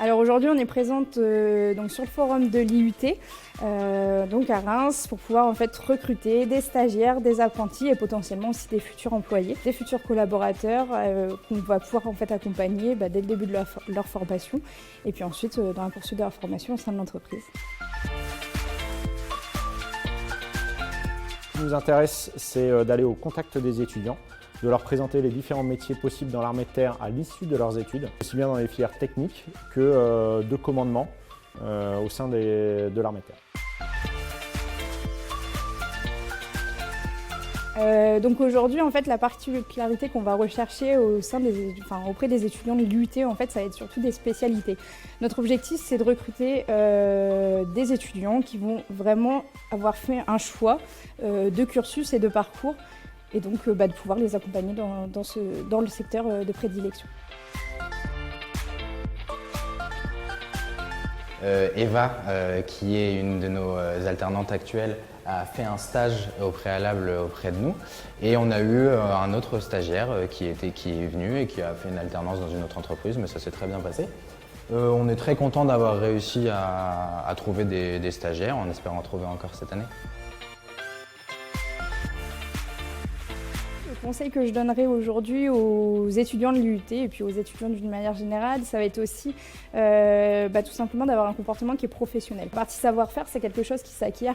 Alors aujourd'hui, on est présente donc sur le forum de l'IUT, donc à Reims, pour pouvoir en fait recruter des stagiaires, des apprentis et potentiellement aussi des futurs employés, des futurs collaborateurs qu'on va pouvoir en fait accompagner dès le début de leur formation et puis ensuite dans la poursuite de leur formation au sein de l'entreprise. Ce qui nous intéresse, c'est d'aller au contact des étudiants, de leur présenter les différents métiers possibles dans l'armée de terre à l'issue de leurs études, aussi bien dans les filières techniques que de commandement au sein de l'armée de terre. Donc aujourd'hui, en fait, la particularité qu'on va rechercher auprès des étudiants de l'IUT, en fait, ça va être surtout des spécialités. Notre objectif, c'est de recruter des étudiants qui vont vraiment avoir fait un choix de cursus et de parcours, et donc de pouvoir les accompagner dans le secteur de prédilection. Eva, qui est une de nos alternantes actuelles, a fait un stage au préalable auprès de nous et on a eu un autre stagiaire qui est venu et qui a fait une alternance dans une autre entreprise, mais ça s'est très bien passé. On est très content d'avoir réussi à trouver des stagiaires en espérant en trouver encore cette année. Le conseil que je donnerais aujourd'hui aux étudiants de l'IUT et puis aux étudiants d'une manière générale, ça va être aussi tout simplement d'avoir un comportement qui est professionnel. La partie savoir-faire, c'est quelque chose qui s'acquiert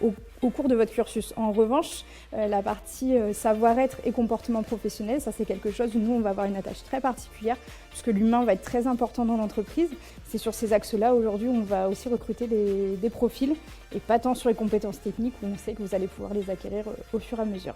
au cours de votre cursus. En revanche, la partie savoir-être et comportement professionnel, ça c'est quelque chose où nous on va avoir une attache très particulière puisque l'humain va être très important dans l'entreprise. C'est sur ces axes-là aujourd'hui où on va aussi recruter des profils et pas tant sur les compétences techniques où on sait que vous allez pouvoir les acquérir au fur et à mesure.